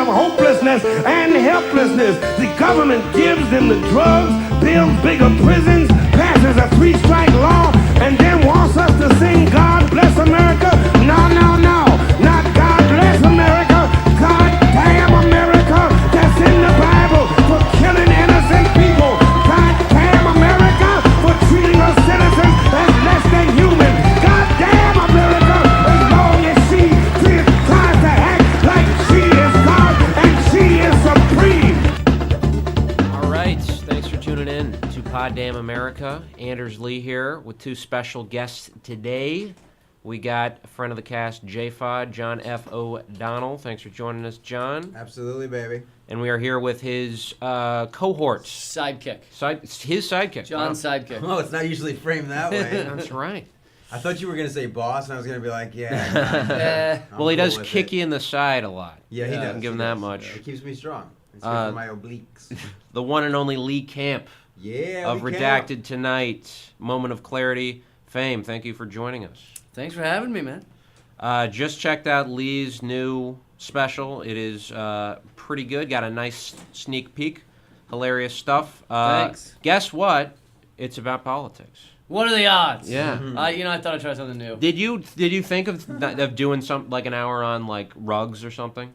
of hopelessness and helplessness. The government gives them the drugs, builds bigger prisons, passes a 3-strike law, and then wants us to sing God Bless America. No, no, no, not God Bless America. God damn America. That's in the Bible for killing innocent people. God damn America for treating us citizens as less than human. God damn America as long as she tries to act like she is God and she is supreme. All right, thanks for tuning in to Pod Damn America. Anders Lee here with two special guests today. We got a friend of the cast, JFOD, John F. O'Donnell. Thanks for joining us, John. Absolutely, baby. And we are here with his cohort. Sidekick. His sidekick. John's sidekick. Oh, it's not usually framed that way. That's right. I thought you were going to say boss, and I was going to be like, yeah. Well, he does kick you in the side a lot. Yeah, he does. I can give him that much. Yeah, it keeps me strong. It's good for my obliques. The one and only Lee Camp Yeah, of Redacted Tonight, Moment of Clarity fame. Thank you for joining us. Thanks for having me, man. Just checked out Lee's new special. It is pretty good. Got a nice sneak peek. Hilarious stuff. Thanks. Guess what? It's about politics. What are the odds? Yeah. I thought I'd try something new. Did you think of doing some like an hour on like rugs or something?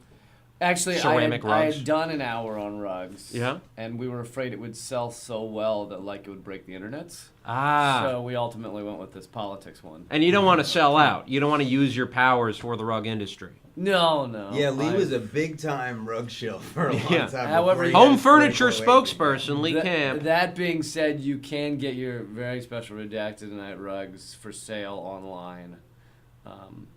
Actually, Ceramic I rugs. had done an hour on rugs. Yeah. And we were afraid it would sell so well that like it would break the internets. Ah. So we ultimately went with this politics one. And you don't want to sell out. You don't want to use your powers for the rug industry. No. Yeah, Lee was a big-time rug shill for a long Yeah. time. However, before he Home got furniture political awakening. spokesperson Lee Camp. That being said, you can get your very special Redacted Tonight rugs for sale online.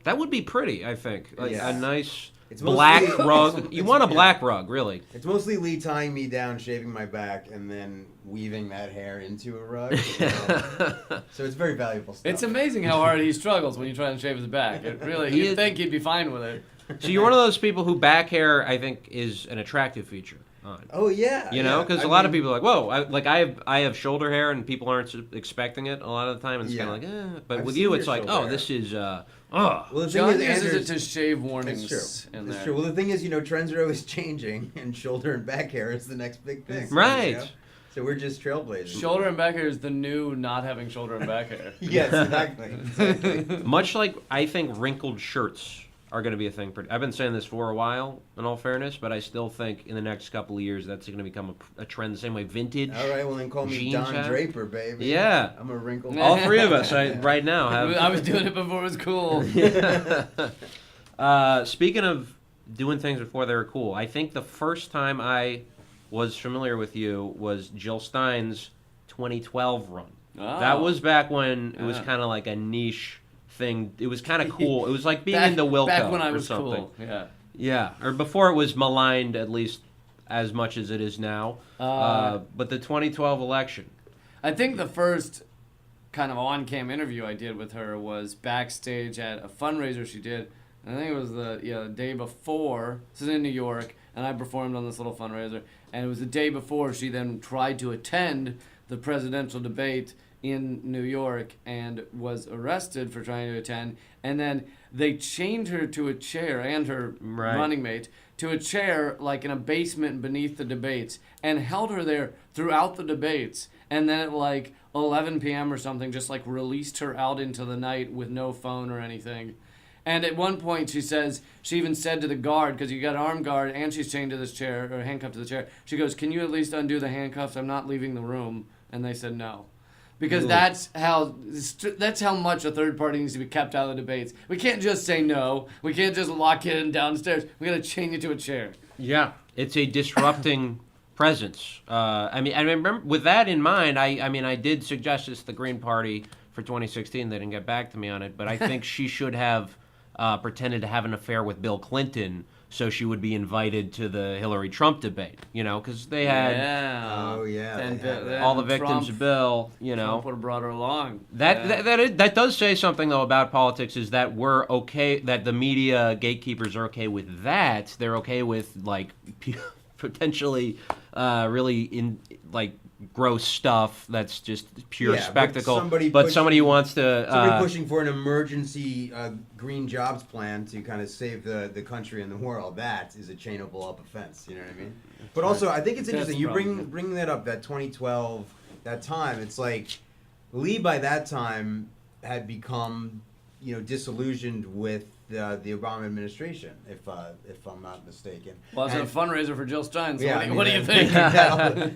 That would be pretty, I think. Like Yeah. a nice It's black mostly- rug. You it's- want a yeah. black rug, really. It's mostly Lee tying me down, shaving my back, and then weaving that hair into a rug. So it's very valuable stuff. It's amazing how hard he struggles when you try and shave his back. It really, you'd think he'd be fine with it. So you're one of those people who back hair, I think, is an attractive feature on. Oh, yeah. You know, yeah. because I a lot of mean, people are like, whoa, I have shoulder hair, and people aren't expecting it a lot of the time, and it's Yeah. kind of like, eh. But I've with seen you, your it's like, shoulder oh, hair. this is, Well, the John thing is, uses Anders, it to shave warnings It's true. in It's there. true. Well, the thing is, trends are always changing, and shoulder and back hair is the next big thing. Right. You know? So we're just trailblazers. Shoulder and back hair is the new not having shoulder and back hair. Yes, exactly. much like I think wrinkled shirts are going to be a thing. I've been saying this for a while, in all fairness, but I still think in the next couple of years that's going to become a trend the same way vintage. All right, well then call me jeans Don have. Draper, baby. Yeah. I'm a wrinkled. All three of us right now have. I was doing it before it was cool. Speaking of doing things before they were cool, I think the first time I was familiar with you was Jill Stein's 2012 run. Oh. That was back when it was Yeah. kind of like a niche thing. It was kind of cool. It was like being back, into Wilco back when I or was something. cool. Yeah. Yeah, or before it was maligned at least as much as it is now. But the 2012 election. I think the first kind of on-cam interview I did with her was backstage at a fundraiser she did. I think it was the day before. This is in New York, and I performed on this little fundraiser. And it was the day before she then tried to attend the presidential debate in New York and was arrested for trying to attend. And then they chained her to a chair and her running mate to a chair like in a basement beneath the debates and held her there throughout the debates. And then at like 11 p.m. or something, just like released her out into the night with no phone or anything. And at one point she even said to the guard, because you got an armed guard and she's chained to this chair, or handcuffed to the chair, she goes, "Can you at least undo the handcuffs? I'm not leaving the room." And they said no. Because that's how much a third party needs to be kept out of the debates. We can't just say no. We can't just lock it in downstairs. We got to chain you to a chair. Yeah, it's a disrupting presence. I remember with that in mind, I did suggest this to the Green Party for 2016. They didn't get back to me on it, but I think she should have pretended to have an affair with Bill Clinton so she would be invited to the Hillary-Trump debate, because they had Oh yeah. Then all the victims Trump, of Bill, Trump would have brought her along. That does say something, though, about politics, is that we're okay, that the media gatekeepers are okay with that. They're okay with, like, potentially really gross stuff that's just pure Yeah, but spectacle. somebody But pushing- somebody who wants to Somebody pushing for an emergency green jobs plan to kind of save the country and the world, that is a chainable up offense. You know what I mean? But also, I think it's That's interesting. You the problem. bring that up, that 2012, that time. It's like Lee by that time had become, disillusioned with the Obama administration, if I'm not mistaken. Well, it's a fundraiser for Jill Stein. So Yeah, what do you think?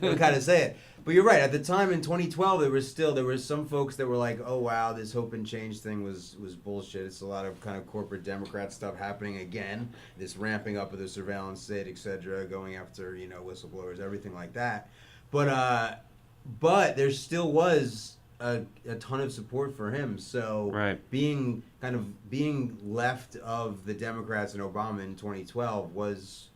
We'll kind of say it. But you're right. At the time in 2012, there were some folks that were like, "Oh wow, this hope and change thing was bullshit. It's a lot of kind of corporate Democrat stuff happening again. This ramping up of the surveillance state, etc., going after whistleblowers, everything like that." But there still was a ton of support for him. So being left of the Democrats and Obama in 2012 was,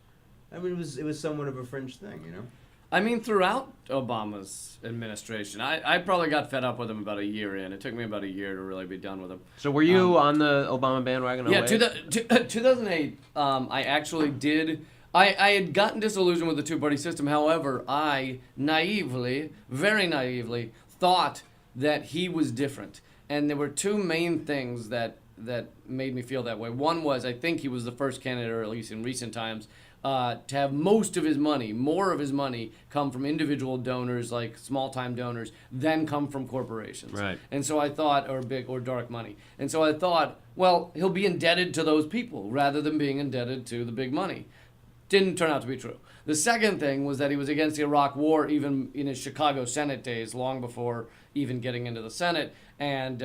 it was somewhat of a fringe thing, I mean, throughout Obama's administration, I probably got fed up with him about a year in. It took me about a year to really be done with him. So were you on the Obama bandwagon? Yeah, 2008, I actually did. I had gotten disillusioned with the two-party system. However, I very naively, thought that he was different. And there were two main things that made me feel that way. One was, I think he was the first candidate, or at least in recent times, to have more of his money come from individual donors, like small-time donors, than come from corporations. Right. And so I thought, or big or dark money. And so I thought, well, he'll be indebted to those people rather than being indebted to the big money. Didn't turn out to be true. The second thing was that he was against the Iraq War even in his Chicago Senate days, long before even getting into the Senate, and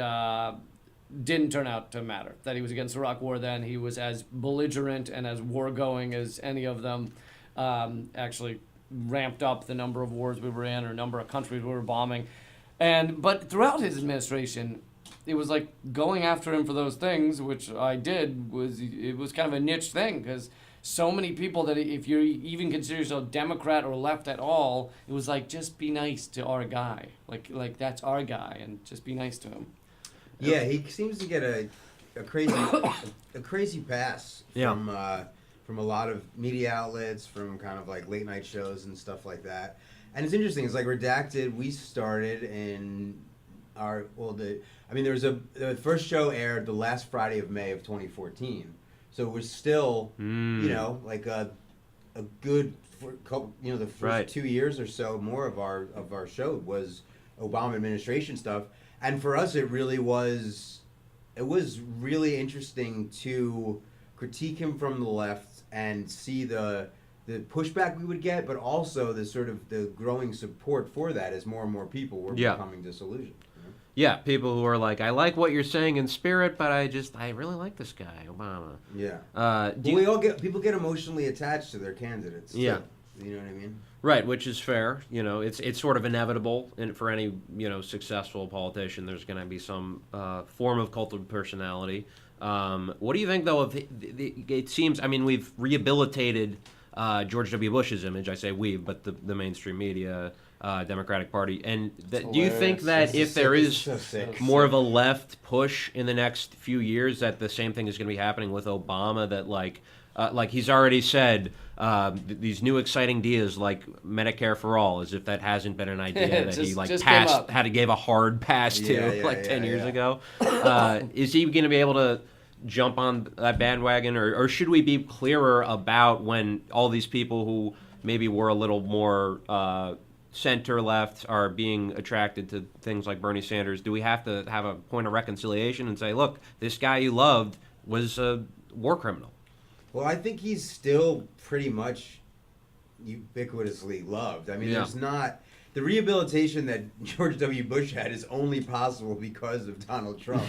didn't turn out to matter. That he was against the Iraq War then. He was as belligerent and as war-going as any of them. Actually ramped up the number of wars we were in or number of countries we were bombing. But throughout his administration, it was like going after him for those things, which I did, it was kind of a niche thing, because so many people that if you even consider yourself Democrat or left at all, it was like, just be nice to our guy. Like that's our guy, and just be nice to him. Yeah, he seems to get a crazy pass from a lot of media outlets, from kind of like late night shows and stuff like that. And it's interesting. It's like Redacted. We started in the first show aired the last Friday of May of 2014. So we're still, like a good, the first 2 years or so more of our show was Obama administration stuff, and for us it was really interesting to critique him from the left and see the pushback we would get, but also the sort of the growing support for that as more and more people were becoming disillusioned. Yeah, people who are like, I like what you're saying in spirit, but I really like this guy, Obama. Yeah. People get emotionally attached to their candidates. Yeah. Too. You know what I mean? Right, which is fair. It's sort of inevitable, and for any successful politician, there's going to be some form of cult of personality. What do you think, though, of it seems? I mean, we've rehabilitated George W. Bush's image. I say we, but the mainstream media. Democratic Party, and do you think that if there is more of a left push in the next few years, that the same thing is going to be happening with Obama? That like he's already said, these new exciting ideas like Medicare for all, as if that hasn't been an idea that he gave a hard pass to 10 years ago. Is he going to be able to jump on that bandwagon, or should we be clearer about when all these people who maybe were a little more center-left are being attracted to things like Bernie Sanders? Do we have to have a point of reconciliation and say, look, this guy you loved was a war criminal? Well, I think he's still pretty much ubiquitously loved. I mean, there's not... The rehabilitation that George W. Bush had is only possible because of Donald Trump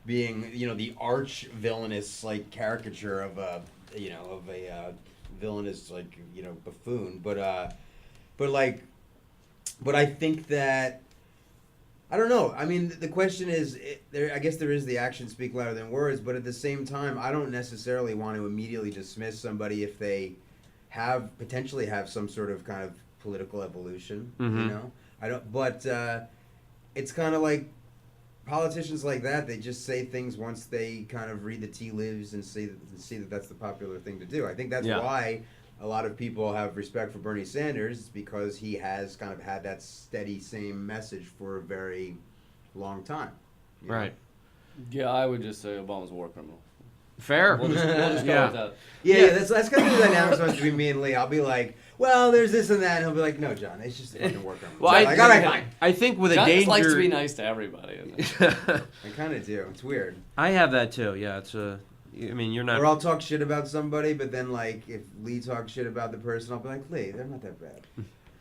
being, the arch villainous caricature of a villainous buffoon. But I think that, I don't know. I mean, the question is, I guess there is the actions speak louder than words, but at the same time, I don't necessarily want to immediately dismiss somebody if they potentially have some sort of kind of political evolution, I don't, but it's kind of like politicians like that, they just say things once they kind of read the tea leaves and see that that's the popular thing to do. I think that's why a lot of people have respect for Bernie Sanders because he has kind of had that steady same message for a very long time. You know? Right. Yeah, I would just say Obama's a war criminal. Fair. We'll just go Yeah. with that. Yeah, that's kind of the dynamic between me and Lee. I'll be like, well, there's this and that, and he'll be like, no, John, it's just a fucking work on. Well, Like, all right, fine. I think with John a danger. just likes to be nice to everybody. I kind of do. It's weird. I have that too. Yeah, it's a. I mean, you're not. Or I'll talk shit about somebody, but then like if Lee talks shit about the person, I'll be like, Lee, they're not that bad.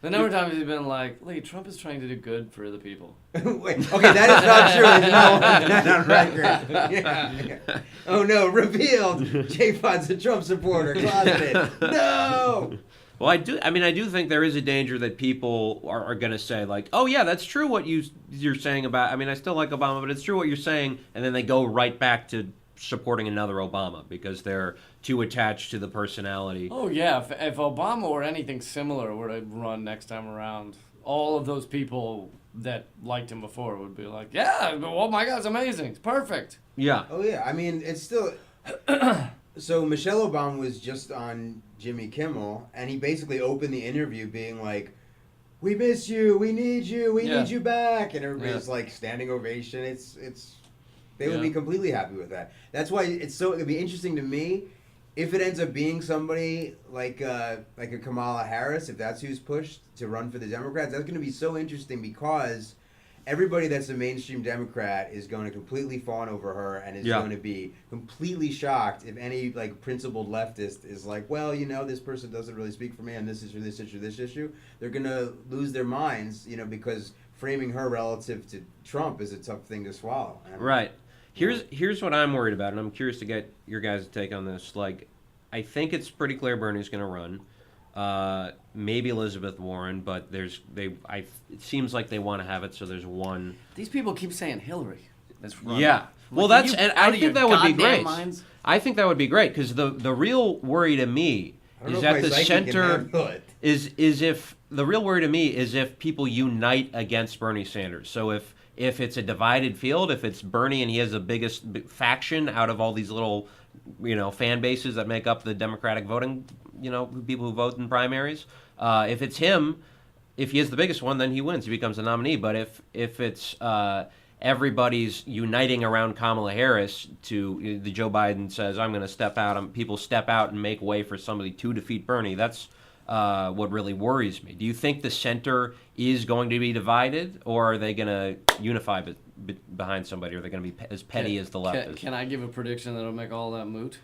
The number of times he's been like, Lee, Trump is trying to do good for the people. Wait, okay, that is not true. It's not on record. Yeah. Oh no, revealed. JFOD's a Trump supporter. Closeted. No. Well, I do think there is a danger that people are going to say like, oh yeah, that's true what you're saying about. I mean, I still like Obama, but it's true what you're saying, and then they go right back to supporting another Obama because they're too attached to the personality. Oh yeah, if Obama or anything similar were to run next time around, all of those people that liked him before would be like, yeah, oh my God, it's amazing, it's perfect. Yeah. Oh yeah, I mean it's still. So Michelle Obama was just on Jimmy Kimmel, and he basically opened the interview being like, "We miss you, we need you back," and everybody's like standing ovation. It's. They would be completely happy with that. That's why it'd be interesting to me if it ends up being somebody like a Kamala Harris, if that's who's pushed to run for the Democrats. That's going to be so interesting because everybody that's a mainstream Democrat is going to completely fawn over her and is going to be completely shocked if any like principled leftist is like, well, this person doesn't really speak for me on this issue, this issue, this issue. They're going to lose their minds, because framing her relative to Trump is a tough thing to swallow. Right. Here's what I'm worried about, and I'm curious to get your guys' take on this. Like, I think it's pretty clear Bernie's going to run. Maybe Elizabeth Warren, but it seems like they want to have it, so there's one. These people keep saying Hillary. That's right. Yeah. Well, and I think that would be great. Minds? I think that would be great because the real worry to me is that the center is if the real worry to me is if people unite against Bernie Sanders. So if it's a divided field, if it's Bernie and he has the biggest faction out of all these little, fan bases that make up the Democratic voting, people who vote in primaries, if it's him, if he is the biggest one, then he wins. He becomes the nominee. But if it's everybody's uniting around Kamala Harris the Joe Biden says, I'm going to step out, people step out and make way for somebody to defeat Bernie, that's what really worries me. Do you think the center is going to be divided, or are they going to unify behind somebody, or are they going to be as petty as the left is? Can I give a prediction that'll make all that moot?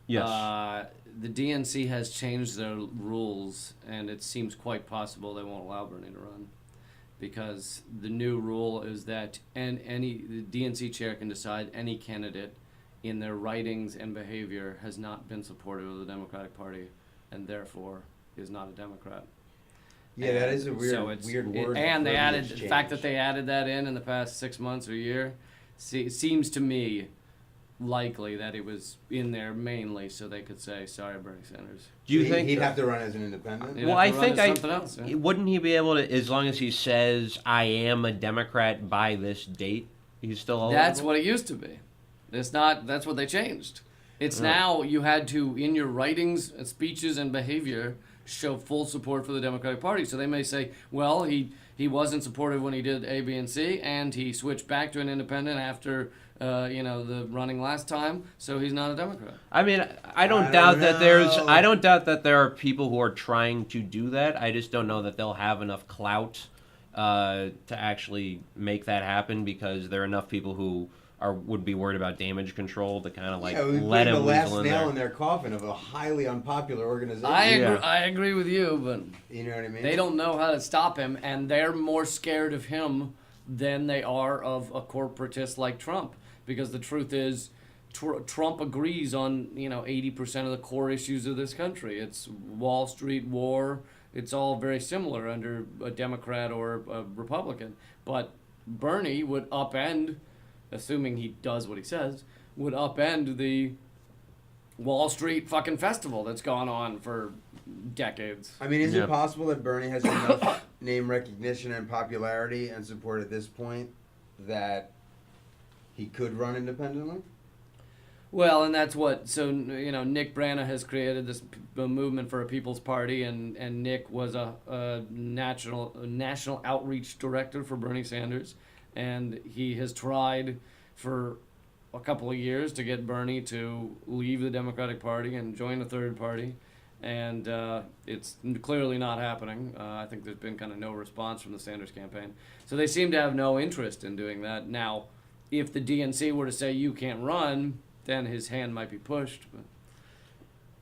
Yes. The DNC has changed their rules, and it seems quite possible they won't allow Bernie to run, because the new rule is that the DNC chair can decide any candidate in their writings and behavior has not been supportive of the Democratic Party, and therefore is not a Democrat. Yeah, that is a weird word. And they added the fact that they added that in the past 6 months or year. Seems to me likely that it was in there mainly so they could say, sorry, Bernie Sanders. Do you think he'd have to run as an independent? Well, I think wouldn't he be able to, as long as he says, I am a Democrat by this date, he's still eligible? That's what it used to be. It's not. That's what they changed. It's now you had to, in your writings, speeches, and behavior, show full support for the Democratic Party. So they may say, well, he wasn't supportive when he did A, B, and C, and he switched back to an independent after the running last time, so he's not a Democrat. I mean, I don't doubt that there are people who are trying to do that. I just don't know that they'll have enough clout to actually make that happen, because there are enough people who would be worried about damage control to kind of let him weasel in there. the last nail in their coffin of a highly unpopular organization. I agree with you, but you know what I mean? They don't know how to stop him, and they're more scared of him than they are of a corporatist like Trump. Because the truth is, Trump agrees on 80% of the core issues of this country. It's Wall Street, war. It's all very similar under a Democrat or a Republican. But Bernie would upend, assuming he does what he says, would upend the Wall Street fucking festival that's gone on for decades. I mean, is it possible that Bernie has enough name recognition and popularity and support at this point that he could run independently? Well, and that's what. So Nick Brana has created this movement for a People's Party, and Nick was a national outreach director for Bernie Sanders, and he has tried for a couple of years to get Bernie to leave the Democratic Party and join a third party, and it's clearly not happening. I think there's been kind of no response from the Sanders campaign, so they seem to have no interest in doing that. Now, if the DNC were to say you can't run, then his hand might be pushed. But.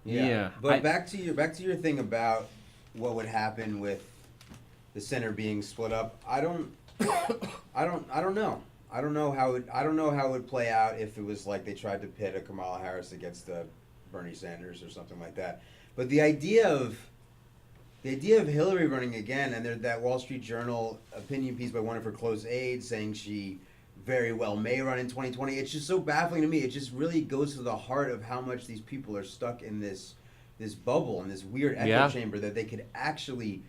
Yeah. But back to your thing about what would happen with the center being split up. I don't know. I don't know how it would play out if it was like they tried to pit a Kamala Harris against Bernie Sanders or something like that. But the idea of Hillary running again, and there's that Wall Street Journal opinion piece by one of her close aides saying she very well may run in 2020. It's just so baffling to me. It just really goes to the heart of how much these people are stuck in this bubble, in this weird echo chamber, that they could actually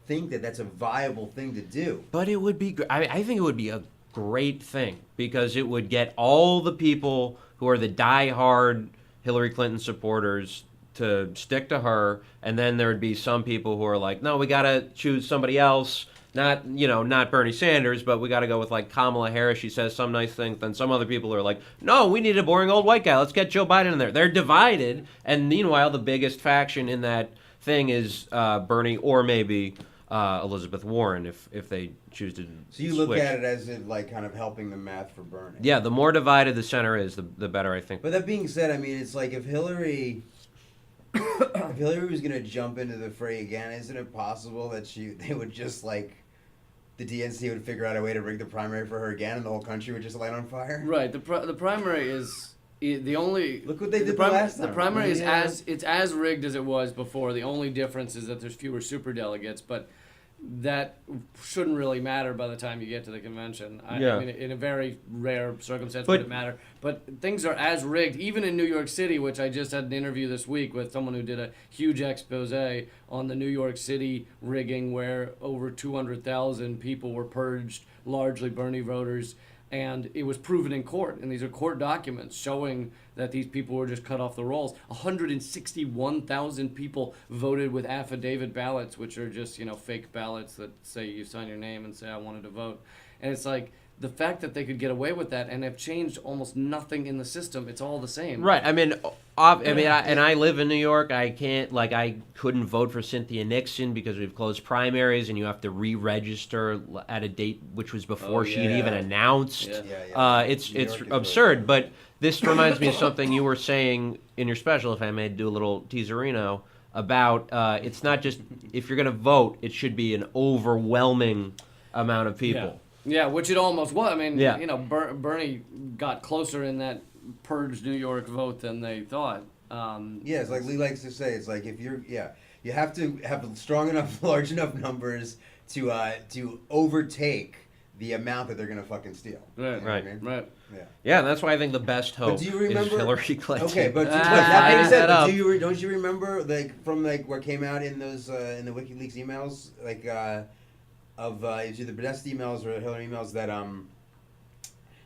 think that that's a viable thing to do. But it would be, I think it would be a great thing, because it would get all the people who are the diehard Hillary Clinton supporters to stick to her, and then there would be some people who are like, no, we got to choose somebody else. Not Bernie Sanders, but we got to go with like Kamala Harris. She says some nice things. Then some other people are like, no, we need a boring old white guy. Let's get Joe Biden in there. They're divided. And meanwhile, the biggest faction in that thing is Bernie or maybe Elizabeth Warren if they choose to So you look at it as it like kind of helping the math for Bernie. Yeah, the more divided the center is, the better, I think. But that being said, I mean, it's like if Hillary was going to jump into the fray again, isn't it possible that they would just like, the DNC would figure out a way to rig the primary for her again, and the whole country would just light on fire? Right. The primary is the only. Look what they did the last time. The primary is as rigged as it was before. The only difference is that there's fewer superdelegates, but that shouldn't really matter by the time you get to the convention. I mean, in a very rare circumstance would it matter. But things are as rigged, even in New York City, which I just had an interview this week with someone who did a huge expose on the New York City rigging, where over 200,000 people were purged, largely Bernie voters. And it was proven in court, and these are court documents showing that these people were just cut off the rolls. 161,000 people voted with affidavit ballots, which are just, fake ballots that say you sign your name and say, I wanted to vote. And it's like, the fact that they could get away with that and have changed almost nothing in the system, it's all the same. Right. I mean, I live in New York. I couldn't vote for Cynthia Nixon because we've closed primaries, and you have to re-register at a date which was before she had even announced. Yeah. It's absurd. But this reminds me of something you were saying in your special, if I may do a little teaserino, about it's not just, if you're going to vote, it should be an overwhelming amount of people. Yeah, which it almost was. I mean, Bernie got closer in that purged New York vote than they thought. It's like Lee likes to say, it's like if you have to have strong enough, large enough numbers to overtake the amount that they're going to fucking steal. Right. You know what I mean? Right. Yeah, that's why I think the best hope is Hillary Clinton. Okay, but that being said, don't you remember from what came out in those in the WikiLeaks emails, of either Podesta emails or Hillary emails,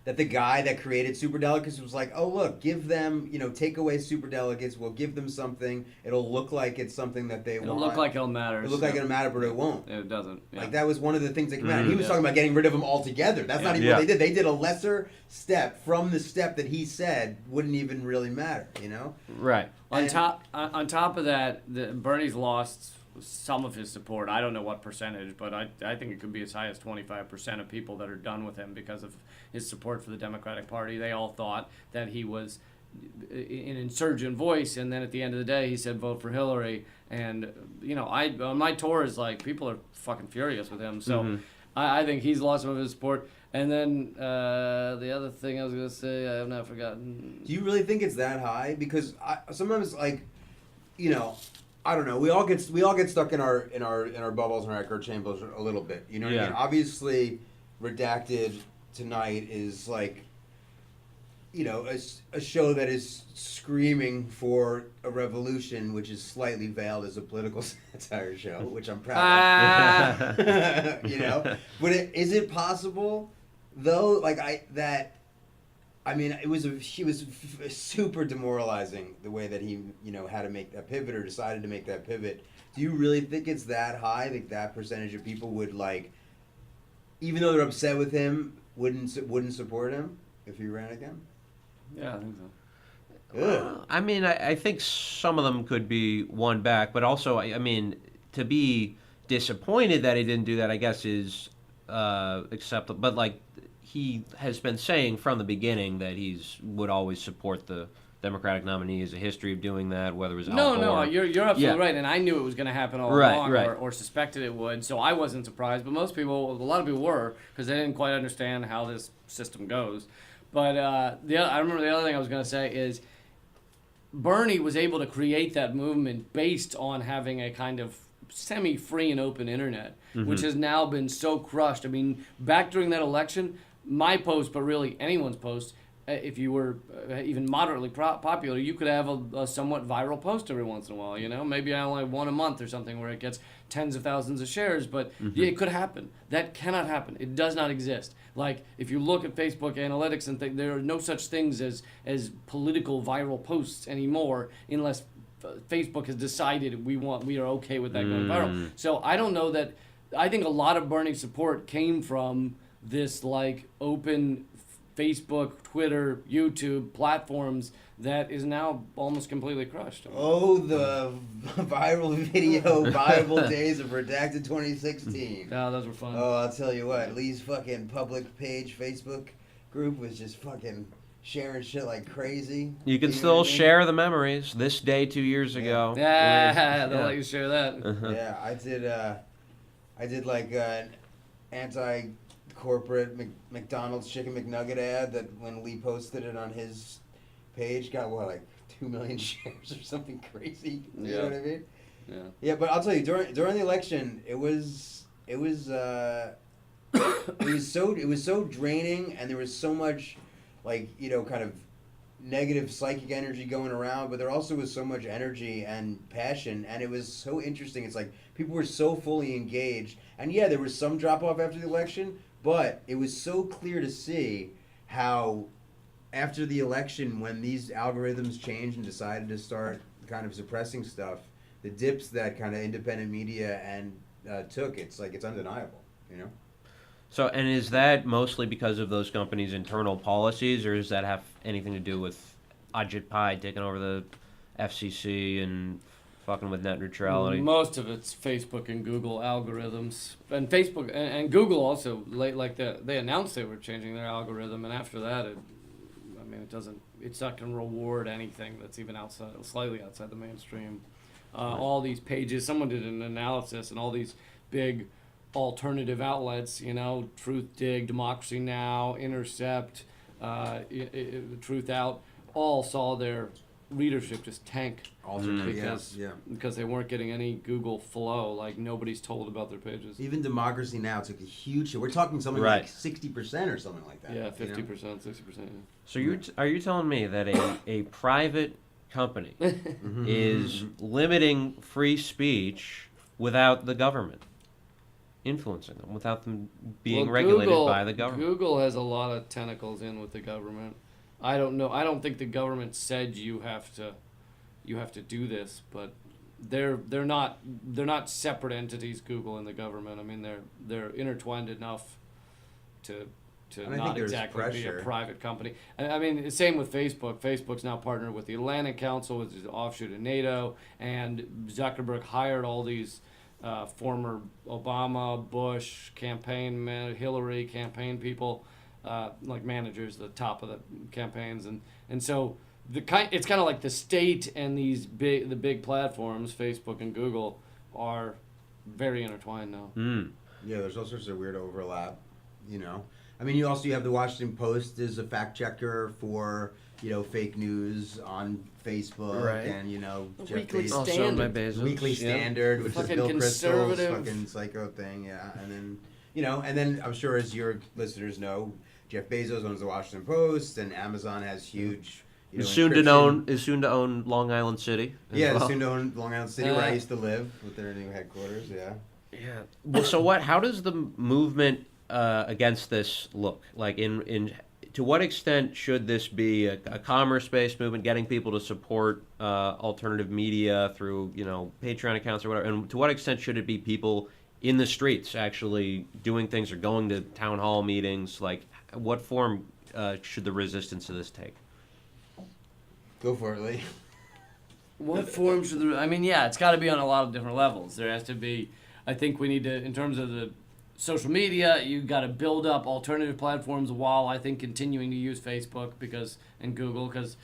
that the guy that created superdelegates was like, oh look, give them, take away superdelegates, we'll give them something, it'll look like it's something that they want. It'll look like it'll matter. It'll look like it'll matter, but it won't. It doesn't. Yeah. Like that was one of the things that came out. And he was talking about getting rid of them altogether. That's not even what they did. They did a lesser step from the step that he said wouldn't even really matter, Right. On top of that, Bernie's lost some of his support. I don't know what percentage, but I think it could be as high as 25% of people that are done with him because of his support for the Democratic Party. They all thought that he was an insurgent voice, and then at the end of the day, he said vote for Hillary. And on my tour is like, people are fucking furious with him. So I think he's lost some of his support. And then the other thing I was gonna say, I have not forgotten. Do you really think it's that high? Because sometimes I don't know. We all get stuck in our bubbles and our echo chambers a little bit. You know what I mean? Obviously, Redacted Tonight is like, a show that is screaming for a revolution, which is slightly veiled as a political satire show, which I'm proud of. But is it possible though? I I mean, he was super demoralizing the way that he, had to make that pivot or decided to make that pivot. Do you really think it's that high? Think that percentage of people would even though they're upset with him, wouldn't support him if he ran again? Yeah, I think so. I mean, I think some of them could be won back, but also, I mean, to be disappointed that he didn't do that, I guess, is acceptable. But he has been saying from the beginning that would always support the Democratic nominee. He has a history of doing that, whether it was Al Gore. No, you're absolutely right, and I knew it was going to happen all along, or suspected it would, so I wasn't surprised. But a lot of people were, because they didn't quite understand how this system goes. But I remember the other thing I was going to say is Bernie was able to create that movement based on having a kind of semi-free and open internet, which has now been so crushed. I mean, back during that election, my post, but really anyone's post, if you were even moderately popular, you could have a somewhat viral post every once in a while, Maybe I only have one a month or something where it gets tens of thousands of shares, but it could happen. That cannot happen. It does not exist. If you look at Facebook analytics and there are no such things as political viral posts anymore unless Facebook has decided we are okay with that going viral. So I don't know that. I think a lot of Bernie's support came from this open Facebook, Twitter, YouTube platforms that is now almost completely crushed. Oh, the viral video, viable days of Redacted 2016. Yeah, those were fun. Oh, I'll tell you what, Lee's fucking public page Facebook group was just fucking sharing shit like crazy. You can still share the memories. This day 2 years ago. Yeah, they'll let you share that. Yeah, I did an anti-corporate McDonald's chicken McNugget ad that when Lee posted it on his page got 2 million shares or something crazy. You know what I mean? Yeah. Yeah, but I'll tell you, during the election, it was so draining, and there was so much kind of negative psychic energy going around, but there also was so much energy and passion, and it was so interesting. It's people were so fully engaged, and yeah, there was some drop off after the election, but it was so clear to see how after the election, when these algorithms changed and decided to start kind of suppressing stuff, the dips that kind of independent media took, it's undeniable, So, and is that mostly because of those companies' internal policies, or does that have anything to do with Ajit Pai taking over the FCC and fucking with net neutrality? Most of it's Facebook and Google algorithms, and Facebook and Google also. They announced they were changing their algorithm, and after that, it's not going to reward anything that's even slightly outside the mainstream. All these pages, someone did an analysis, and all these big alternative outlets, Truth Dig, Democracy Now, Intercept, Truth Out, all saw their readership just tank because they weren't getting any Google flow. Nobody's told about their pages. Even Democracy Now took a huge hit. We're talking something like 60% or something like that. Yeah, 50%, 60%. Yeah. So are you telling me that a private company is limiting free speech without the government influencing them, without them being regulated by the government? Google has a lot of tentacles in with the government. I don't know. I don't think the government said you have to do this, but they're not separate entities. Google and the government. I mean, they're intertwined enough to not exactly be a private company. I mean, same with Facebook. Facebook's now partnered with the Atlantic Council, which is an offshoot of NATO, and Zuckerberg hired all these former Obama, Bush Hillary campaign people, managers at the top of the campaigns, and so it's kind of like the state and the big platforms, Facebook and Google, are very intertwined now. Yeah, there's all sorts of weird overlap, I mean, you have the Washington Post as a fact checker for fake news on Facebook, right. And Jeff Weekly Bezos. Standard. Weekly Standard, which is Fucking Bill Kristol's conservative. fucking psycho thing, yeah. And then I'm sure, as your listeners know, Jeff Bezos owns the Washington Post, and Amazon has huge. Is soon to own Long Island City. Yeah, soon to own Long Island City, where I used to live, with their new headquarters. Yeah. Yeah. Well, so what? How does the movement against this look? To to what extent should this be a commerce-based movement, getting people to support alternative media through, Patreon accounts or whatever? And to what extent should it be people in the streets actually doing things or going to town hall meetings? Like, what form should the resistance to this take? Go for it, Lee. What form should it's got to be on a lot of different levels. There has to be, I think we need to, in terms of the social media, you got to build up alternative platforms while I think continuing to use Facebook and Google because,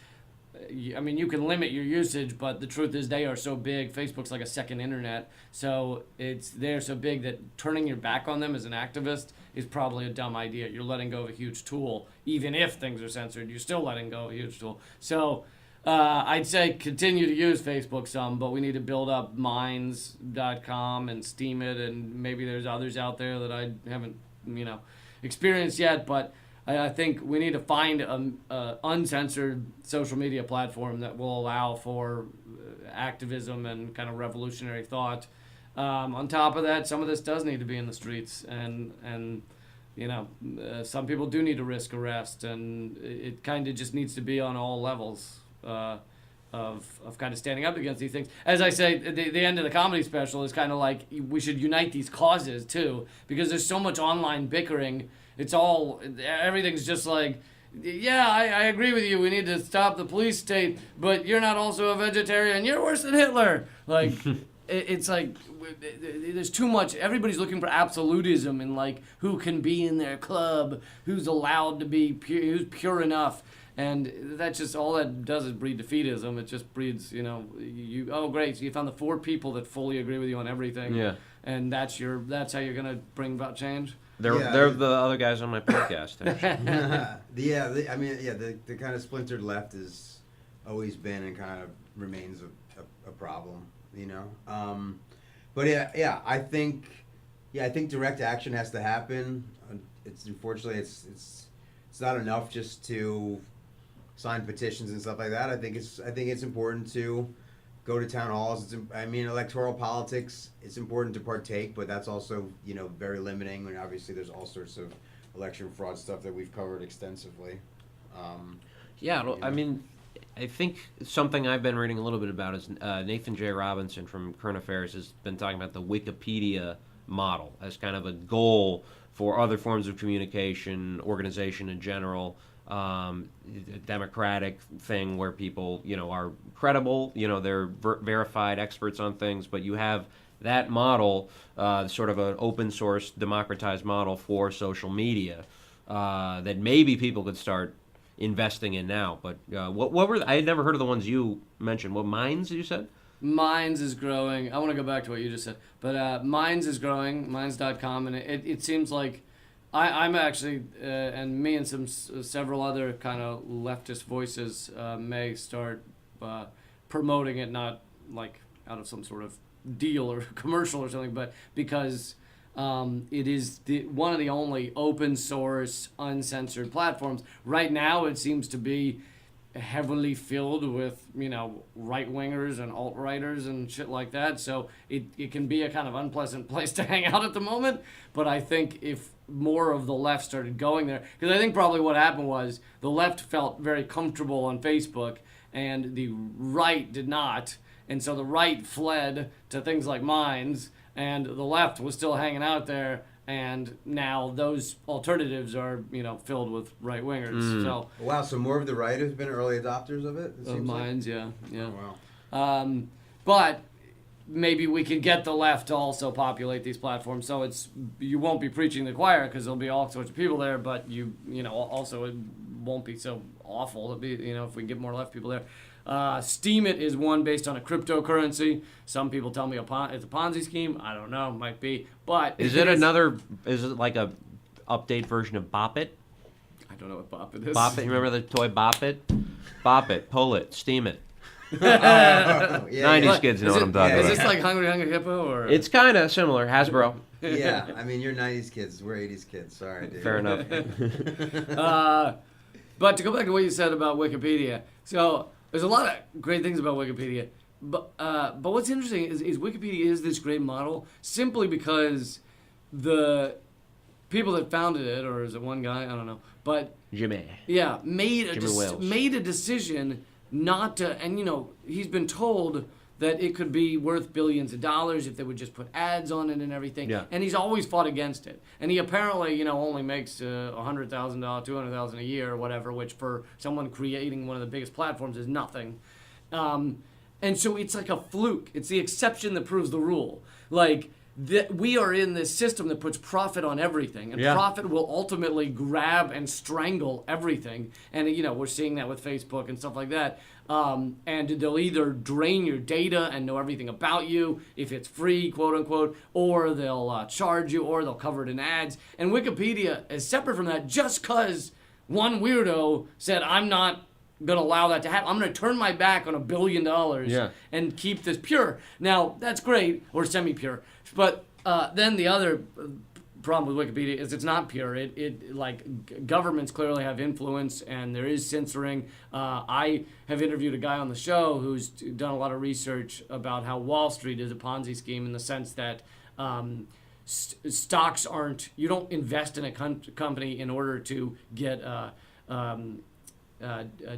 you can limit your usage, but the truth is they are so big. Facebook's like a second internet, so they're so big that turning your back on them as an activist is probably a dumb idea. You're letting go of a huge tool. Even if things are censored, you're still letting go of a huge tool. So I'd say continue to use Facebook some, but we need to build up Minds.com and Steam it, and maybe there's others out there that I haven't, experienced yet, but I think we need to find an uncensored social media platform that will allow for activism and kind of revolutionary thought. On top of that, some of this does need to be in the streets, and some people do need to risk arrest, and it kind of just needs to be on all levels of kind of standing up against these things. As I say, the end of the comedy special is kind of like we should unite these causes too, because there's so much online bickering. Everything's just like, yeah, I agree with you. We need to stop the police state, but you're not also a vegetarian. You're worse than Hitler. Like, it's like there's too much. Everybody's looking for absolutism and like who can be in their club, who's allowed to be pure, who's pure enough. And that's just all that does is breed defeatism. It just breeds, oh great, so you found the 4 people that fully agree with you on everything. Yeah. And that's how you're gonna bring about change. They're the other guys on my podcast. The kind of splintered left has always been and kind of remains a problem, But I think direct action has to happen. Unfortunately it's not enough just to sign petitions and stuff like that. I think it's important to go to town halls. Electoral politics, it's important to partake, but that's also, very limiting. And obviously there's all sorts of election fraud stuff that we've covered extensively. I think something I've been reading a little bit about is Nathan J. Robinson from Current Affairs has been talking about the Wikipedia model as kind of a goal for other forms of communication, organization in general, a democratic thing where people, are credible, they're verified experts on things, but you have that model, sort of an open source, democratized model for social media that maybe people could start investing in now. But what were I had never heard of the ones you mentioned. What, Minds, you said? Minds is growing. I want to go back to what you just said. But Minds is growing, Minds.com, and it seems like I'm actually, and me and several other kind of leftist voices may start promoting it, not like out of some sort of deal or commercial or something, but because it is one of the only open source, uncensored platforms. Right now it seems to be heavily filled with, right-wingers and alt-righters and shit like that. So it can be a kind of unpleasant place to hang out at the moment. But I think if more of the left started going there, because I think probably what happened was the left felt very comfortable on Facebook and the right did not. And so the right fled to things like Minds and the left was still hanging out there. And now those alternatives are, filled with right-wingers. So wow, so more of the right has been early adopters of it? Of Minds, like? Yeah. Oh, wow. But maybe we can get the left to also populate these platforms, so you won't be preaching the choir because there'll be all sorts of people there, but also it won't be so awful to be, if we can get more left people there. Steam It is one based on a cryptocurrency. Some people tell me it's a Ponzi scheme. I don't know, might be. But is it like a update version of Bop It? I don't know what Bop It is. Bop It, you remember the toy Bop It? Bop It, pull it, steam it. 90s kids know what I'm talking about. Is this like Hungry Hungry Hippo? Or? It's kind of similar, Hasbro. Yeah, you're 90s kids. We're 80s kids. Sorry, dude. Fair enough. But to go back to what you said about Wikipedia, so there's a lot of great things about Wikipedia, but what's interesting is Wikipedia is this great model simply because the people that founded it, or is it one guy? I don't know. But Jimmy. yeah, made Jimmy a decision not to, and he's been told that it could be worth billions of dollars if they would just put ads on it and everything. Yeah. And he's always fought against it. And he apparently, only makes $100,000, $200,000 a year or whatever, which for someone creating one of the biggest platforms is nothing. And so it's like a fluke. It's the exception that proves the rule. Like, we are in this system that puts profit on everything, and profit will ultimately grab and strangle everything. And we're seeing that with Facebook and stuff like that. And they'll either drain your data and know everything about you if it's free, quote unquote, or they'll charge you, or they'll cover it in ads. And Wikipedia is separate from that just because one weirdo said, I'm not going to allow that to happen. I'm going to turn my back on $1 billion and keep this pure. Now, that's great, or semi-pure. But then the other problem with Wikipedia is it's not pure. It governments clearly have influence, and there is censoring. I have interviewed a guy on the show who's done a lot of research about how Wall Street is a Ponzi scheme in the sense that stocks aren't. You don't invest in a company in order to get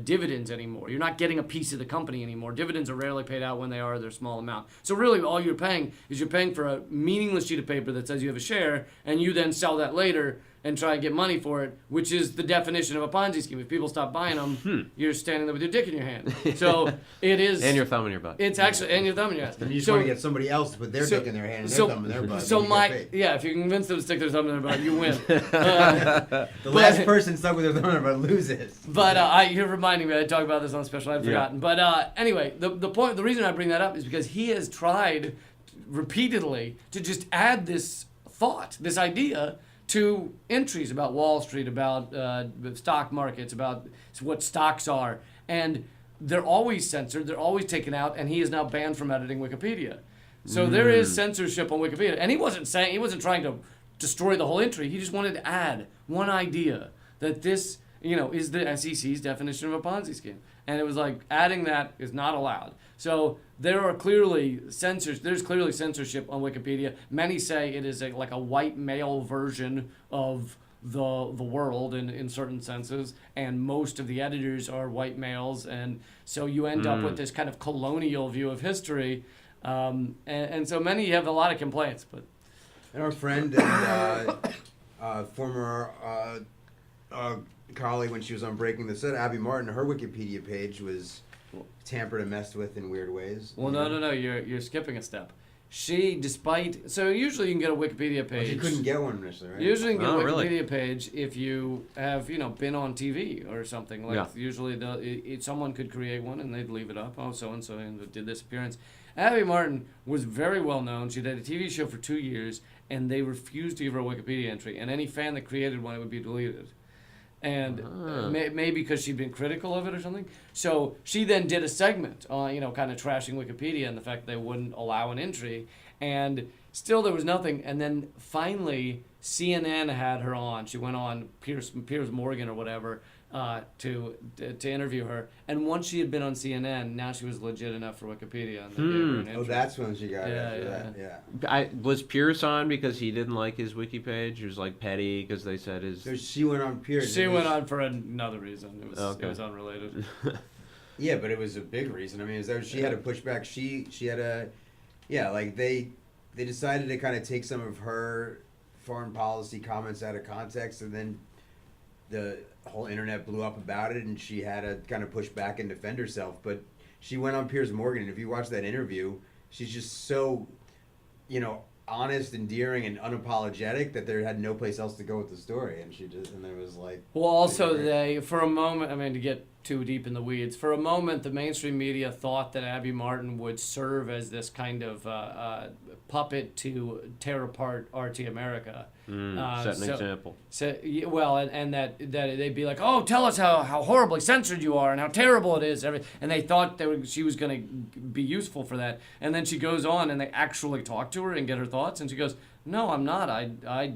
dividends anymore. You're not getting a piece of the company anymore. Dividends are rarely paid out. When they are, they're a small amount. So really all you're paying for a meaningless sheet of paper that says you have a share, and you then sell that later and try and get money for it, which is the definition of a Ponzi scheme. If people stop buying them, you're standing there with your dick in your hand. So it is... And your thumb in your butt. It's actually... And your thumb in your ass. And you just want to get somebody else to put their dick in their hand and their thumb in their butt. So if you can convince them to stick their thumb in their butt, you win. The last person stuck with their thumb in their butt loses. But you're reminding me. I talked about this on special. I'd forgotten. But anyway, the reason I bring that up is because he has tried repeatedly to just add this thought, this idea, to entries about Wall Street, about stock markets, about what stocks are. And they're always censored, they're always taken out, and he is now banned from editing Wikipedia. So there is censorship on Wikipedia. And he wasn't trying to destroy the whole entry. He just wanted to add one idea that this, is the SEC's definition of a Ponzi scheme. And it was like, adding that is not allowed. So there's clearly censorship on Wikipedia. Many say it is like a white male version of the world in certain senses, and most of the editors are white males, and so you end up with this kind of colonial view of history, and so many have a lot of complaints. But and our friend and former colleague, when she was on Breaking the Set, Abby Martin, her Wikipedia page was tampered and messed with in weird ways. Well, no, you're skipping a step. So usually you can get a Wikipedia page. But you couldn't get one initially, right? Usually you can get a Wikipedia page if you have, been on TV or something. Usually someone could create one and they'd leave it up. Oh, so-and-so did this appearance. Abby Martin was very well known. She did a TV show for 2 years, and they refused to give her a Wikipedia entry. And any fan that created one, it would be deleted. And maybe because she'd been critical of it or something. So she then did a segment, kind of trashing Wikipedia and the fact that they wouldn't allow an entry. And still there was nothing. And then finally CNN had her on. She went on Piers Morgan or whatever to interview her. And once she had been on CNN, now she was legit enough for Wikipedia. And they gave her an entry. Oh, that's when she got it after that. Was Pierce on because he didn't like his wiki page? He was like petty because they said his... So she went on Pierce. She went on for another reason. It was unrelated. Yeah, but it was a big reason. I mean, she had to push back. She had a... Yeah, like they decided to kind of take some of her foreign policy comments out of context, and then the whole internet blew up about it, and she had to kind of push back and defend herself. But she went on Piers Morgan, and if you watch that interview, she's just so, honest, endearing, and unapologetic that there had no place else to go with the story, and there was like... Well, also for a moment, to get too deep in the weeds, for a moment the mainstream media thought that Abby Martin would serve as this kind of puppet to tear apart RT America. Set an example. And that they'd be like, oh, tell us how horribly censored you are and how terrible it is. And they thought she was going to be useful for that. And then she goes on and they actually talk to her and get her thoughts. And she goes, no, I'm not. I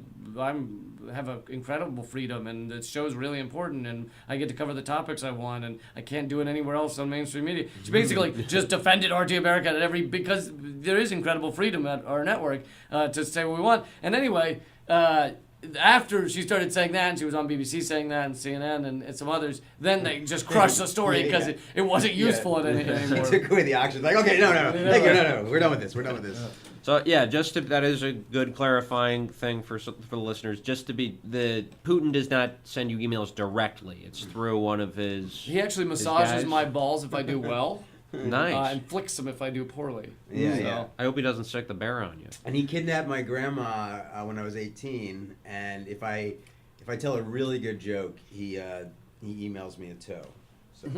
have an incredible freedom, and the show's really important, and I get to cover the topics I want, and I can't do it anywhere else on mainstream media. She basically just defended RT America because there is incredible freedom at our network to say what we want. And anyway, after she started saying that, and she was on BBC saying that, and CNN and some others, then they just crushed the story because it wasn't useful anymore. He took away the auction. Like, okay, no, we're done with this. We're done with this. So yeah, that is a good clarifying thing for the listeners. Just to be Putin does not send you emails directly. It's through one of his. He actually massages my balls if I do well. Nice. And flicks them if I do poorly. Yeah. I hope he doesn't stick the bear on you. And he kidnapped my grandma when I was 18. And if I tell a really good joke, he emails me a toe. So.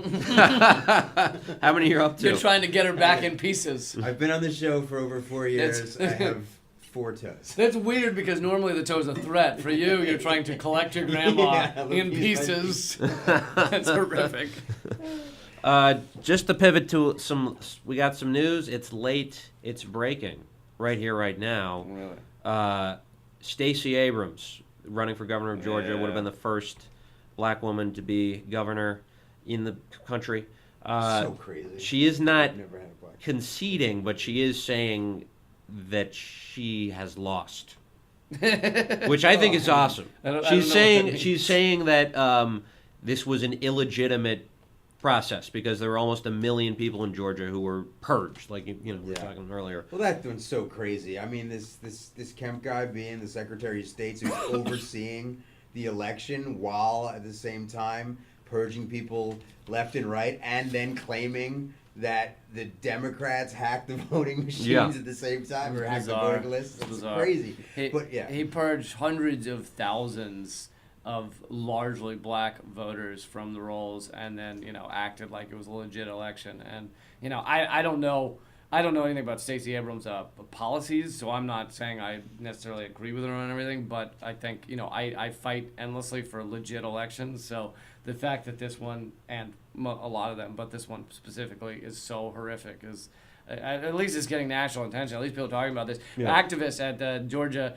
How many you're up to? You're trying to get her back in pieces. I've been on the show for over 4 years. I have 4 toes. That's weird because normally the toe's a threat. For you, you're trying to collect your grandma in pieces. That's horrific. Just to pivot to we got some news. It's late. It's breaking right here, right now. Really? Stacey Abrams, running for governor of Georgia, would have been the first black woman to be governor in the country. So crazy. She is not I've never had a black conceding, but she is saying that she has lost, which I think is awesome. She's saying that this was an illegitimate process because there were almost 1 million people in Georgia who were purged, like we were talking earlier. Well, that one's so crazy. I mean, this Kemp guy being the Secretary of State who's overseeing the election while at the same time purging people left and right, and then claiming that the Democrats hacked the voting machines at the same time or hacked the voting lists. It's crazy. He purged hundreds of thousands of largely black voters from the rolls, and then acted like it was a legit election. And I don't know anything about Stacey Abrams' policies, so I'm not saying I necessarily agree with her on everything. But I think I fight endlessly for legit elections. So the fact that this one, and a lot of them, but this one specifically, is so horrific is. At least it's getting national attention. At least people are talking about this. Yeah. Activists at the Georgia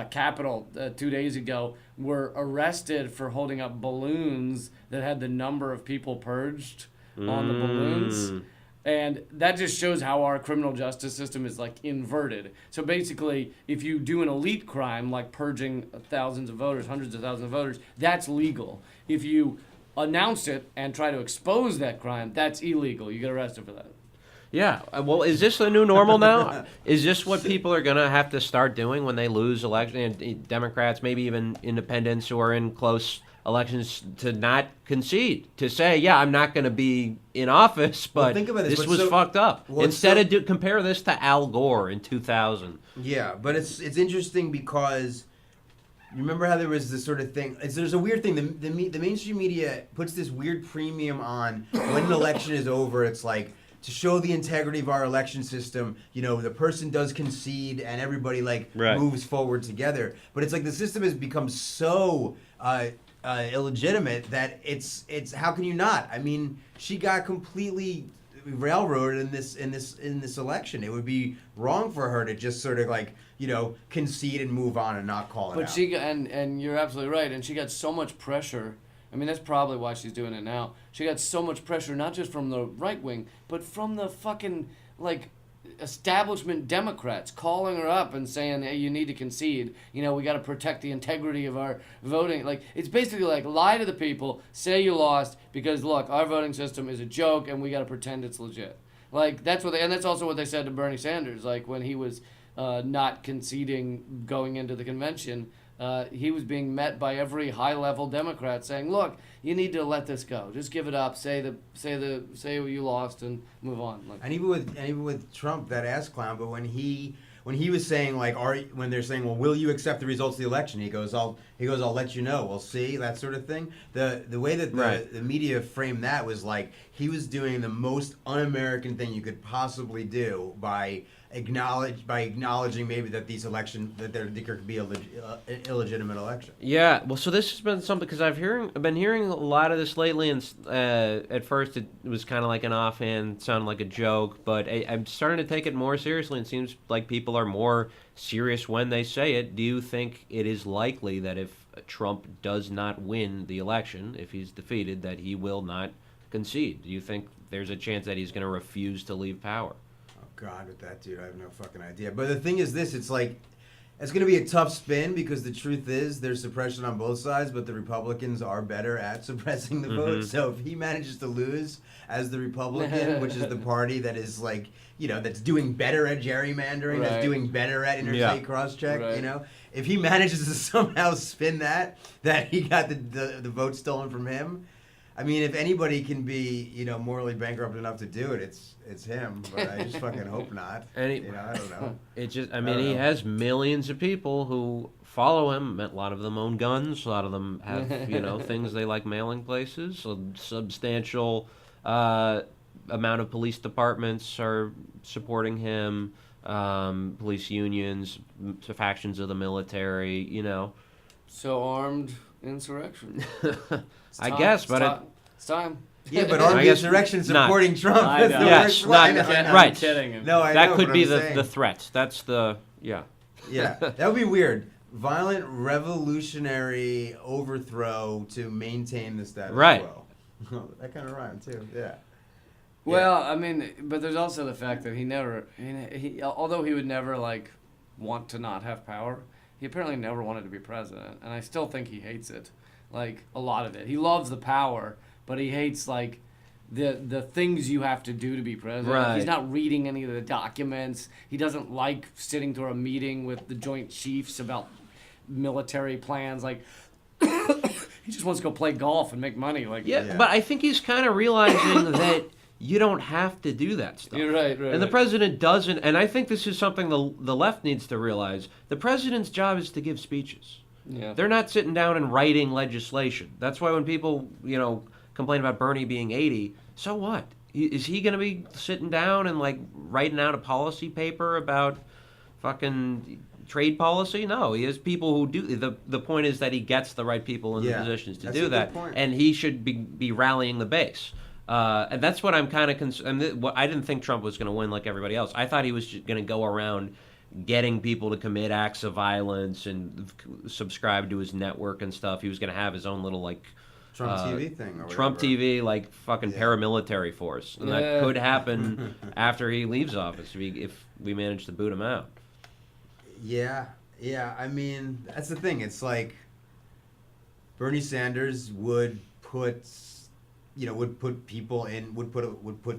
Capitol 2 days ago were arrested for holding up balloons that had the number of people purged on the balloons. And that just shows how our criminal justice system is inverted. So basically, if you do an elite crime like purging thousands of voters, hundreds of thousands of voters, that's legal. If you announce it and try to expose that crime, that's illegal. You get arrested for that. Yeah. Well, is this the new normal now? Is this what people are going to have to start doing when they lose elections? And Democrats, maybe even independents who are in close elections, to not concede, to say, yeah, I'm not going to be in office, but think about this was fucked up. Instead of compare this to Al Gore in 2000. Yeah, but it's interesting because you remember how there was this sort of thing. There's a weird thing. The mainstream media puts this weird premium on when an election is over. It's like, to show the integrity of our election system, the person does concede and everybody moves forward together. But it's like the system has become so illegitimate that it's how can you not? I mean, she got completely railroaded in this election. It would be wrong for her to just sort of concede and move on and not call it out. But she and you're absolutely right. And she got so much pressure. I mean, that's probably why she's doing it now. She got so much pressure, not just from the right wing, but from the fucking, establishment Democrats calling her up and saying, hey, you need to concede. We got to protect the integrity of our voting. It's basically lie to the people, say you lost, because, look, our voting system is a joke, and we got to pretend it's legit. That's what and that's also what they said to Bernie Sanders, when he was not conceding going into the convention. He was being met by every high-level Democrat saying, "Look, you need to let this go. Just give it up. Say you lost and move on." And even with Trump, that ass clown. But when he was saying when they're saying, "Well, will you accept the results of the election?" He goes, "I'll let you know. We'll see." That sort of thing. The way that the media framed that was he was doing the most un-American thing you could possibly do by acknowledging maybe that these elections that there could be an illegitimate election. Yeah, well, so this has been something because I've been hearing a lot of this lately, and at first it was kind of like an offhand, sounded like a joke, but I'm starting to take it more seriously, and it seems like people are more serious when they say it. Do you think it is likely that if Trump does not win the election, if he's defeated, that he will not concede? Do you think there's a chance that he's going to refuse to leave power? God, with that dude, I have no fucking idea. But the thing is this, it's It's going to be a tough spin because the truth is there's suppression on both sides, but the Republicans are better at suppressing the vote. So if he manages to lose as the Republican, which is the party that is like, that's doing better at gerrymandering, that's doing better at interstate cross-check, if he manages to somehow spin that he got the vote stolen from him, I mean, if anybody can be, morally bankrupt enough to do it, it's him. But I just fucking hope not. I don't know. It just, he has millions of people who follow him. A lot of them own guns. A lot of them have, things they like mailing places. A substantial amount of police departments are supporting him. Police unions, factions of the military. So armed insurrection. I guess, but it's time. Yeah, but armed insurrection supporting Trump. I know. That's I'm kidding. No, I that know, could but be I'm the saying. threat. That's the Yeah, that would be weird. Violent revolutionary overthrow to maintain the status quo. That kind of rhymed too. Yeah. Well, I mean, but there's also the fact that he although he would never want to not have power, he apparently never wanted to be president, and I still think he hates it. A lot of it. He loves the power, but he hates the things you have to do to be president. Right. He's not reading any of the documents. He doesn't like sitting through a meeting with the Joint Chiefs about military plans. He just wants to go play golf and make money. But I think he's kind of realizing that you don't have to do that stuff. You're right. And the president doesn't, and I think this is something the left needs to realize. The president's job is to give speeches. Yeah. They're not sitting down and writing legislation. That's why when people, complain about Bernie being 80, so what? Is he going to be sitting down and writing out a policy paper about fucking trade policy? No, he has people who do. The point is that he gets the right people in the positions to do that, and he should be rallying the base. And that's what I'm kind of concerned. I didn't think Trump was going to win like everybody else. I thought he was going to go around getting people to commit acts of violence and subscribe to his network and stuff. He was going to have his own little Trump TV thing. Or Trump TV, fucking paramilitary force. And that could happen after he leaves office if we manage to boot him out. Yeah. I mean, that's the thing. It's Bernie Sanders would put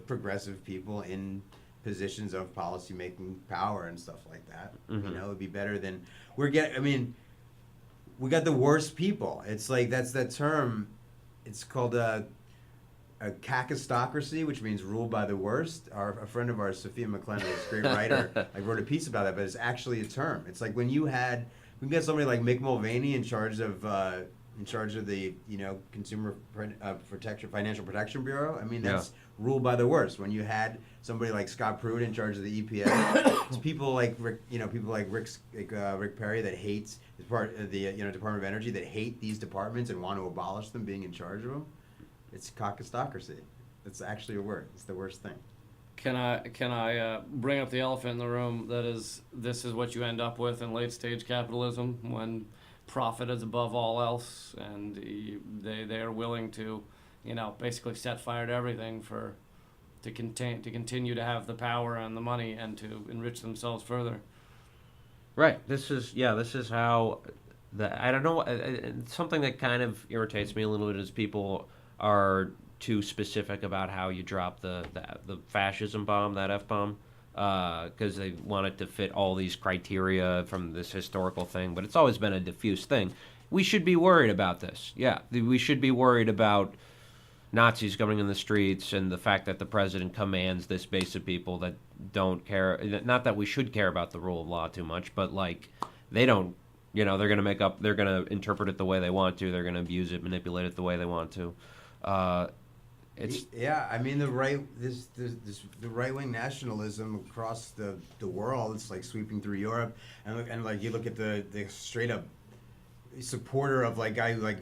progressive people in positions of policy making power and stuff like that. It would be better than we got the worst people. It's that's that term. It's called a kakistocracy, which means ruled by the worst. A friend of ours, Sophia McClendon, a great writer, wrote a piece about that, but it's actually a term. It's when we get somebody like Mick Mulvaney in charge of the Consumer Financial Protection Bureau. I mean, that's ruled by the worst. When you had somebody like Scott Pruitt in charge of the EPA, it's people like Rick, Rick Perry that hates the Department of Energy that hate these departments and want to abolish them being in charge of them. It's kakistocracy. It's actually a word. It's the worst thing. Can I bring up the elephant in the room? This is what you end up with in late stage capitalism when profit is above all else, and they are willing to, basically set fire to everything to continue to have the power and the money and to enrich themselves further. Right. This is how I don't know. Something that kind of irritates me a little bit is people are too specific about how you drop the fascism bomb, that F-bomb. Because they want it to fit all these criteria from this historical thing, but it's always been a diffuse thing. We should be worried about this. Yeah, we should be worried about Nazis coming in the streets and the fact that the president commands this base of people that don't care. Not that we should care about the rule of law too much, but they don't. They're going to interpret it the way they want to. They're going to abuse it, manipulate it the way they want to. I mean the right wing nationalism across the world. It's sweeping through Europe, and you look at the straight up supporter of guy who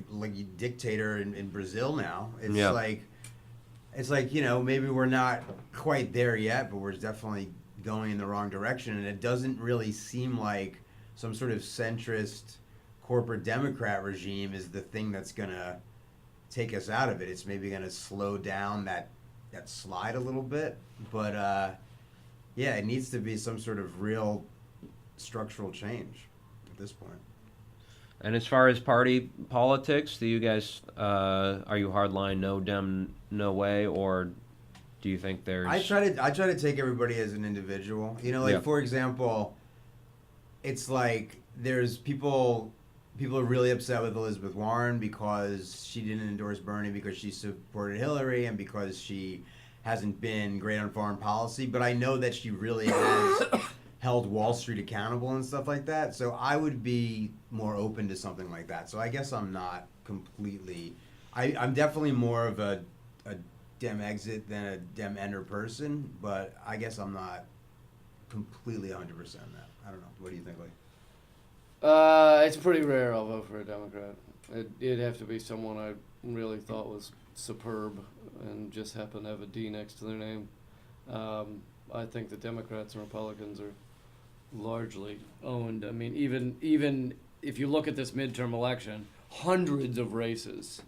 dictator in Brazil now. It's maybe we're not quite there yet, but we're definitely going in the wrong direction, and it doesn't really seem like some sort of centrist corporate Democrat regime is the thing that's gonna take us out of it. It's maybe going to slow down that slide a little bit, but it needs to be some sort of real structural change. at this point. And as far as party politics, do you guys are you hardline no dem no way, or do you think there's? I try to take everybody as an individual. You know, like Yeah. for example, it's like there's people are really upset with Elizabeth Warren because she didn't endorse Bernie because she supported Hillary and because she hasn't been great on foreign policy. But I know that she really has held Wall Street accountable and stuff like that. So I would be more open to something like that. So I guess I'm not completely. I'm definitely more of a Dem exit than a Dem enter person, but I guess I'm not completely 100% that. I don't know. What do you think, Lee? It's pretty rare I'll vote for a Democrat. It'd have to be someone I really thought was superb and just happened to have a D next to their name. I think the Democrats and Republicans are largely owned. I mean, even if you look at this midterm election, hundreds of races,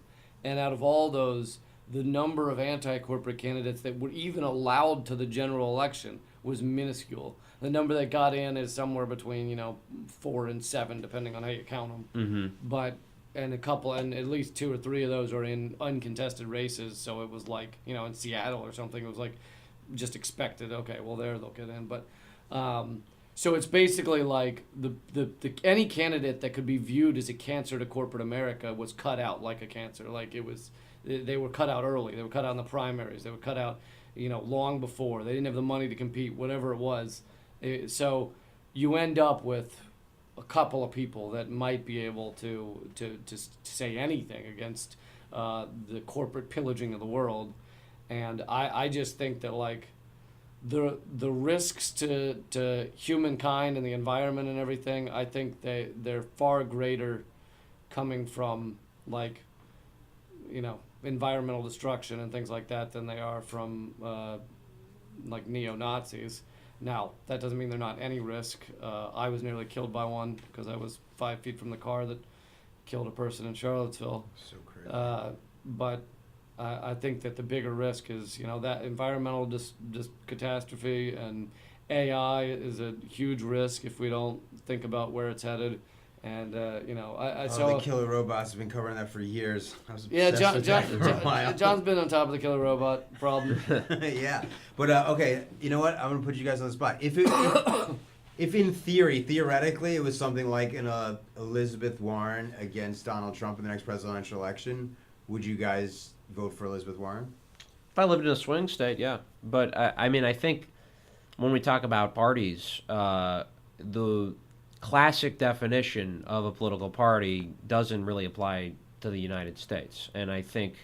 and out of all those, the number of anti-corporate candidates that were even allowed to the general election was minuscule. The number that got in is somewhere between 4 and 7, depending on how you count them. Mm-hmm. But and at least 2 or 3 of those are in uncontested races. So it was like in Seattle or something, it was like just expected. Okay, well there they'll get in. But so it's basically like the any candidate that could be viewed as a cancer to corporate America was cut out like a cancer. Like they were cut out early. They were cut out in the primaries. They were cut out long before. They didn't have the money to compete, whatever it was. So you end up with a couple of people that might be able to say anything against the corporate pillaging of the world. And I just think that like the risks to humankind and the environment and everything, I think they're far greater coming from like environmental destruction and things like that than they are from like neo-Nazis. Now, that doesn't mean they're not any risk. I was nearly killed by one because I was 5 feet from the car that killed a person in Charlottesville. So crazy. But I think that the bigger risk is, that environmental just catastrophe, and AI is a huge risk if we don't think about where it's headed. And the killer robots have been covering that for years. I was yeah, obsessed with that for a while. John's been on top of the killer robot problem. Yeah, but okay, you know what? I'm gonna put you guys on the spot. If in theoretically, it was something like an Elizabeth Warren against Donald Trump in the next presidential election, would you guys vote for Elizabeth Warren? If I lived in a swing state, yeah. But I mean, I think when we talk about parties, the classic definition of a political party doesn't really apply to the United States, and I think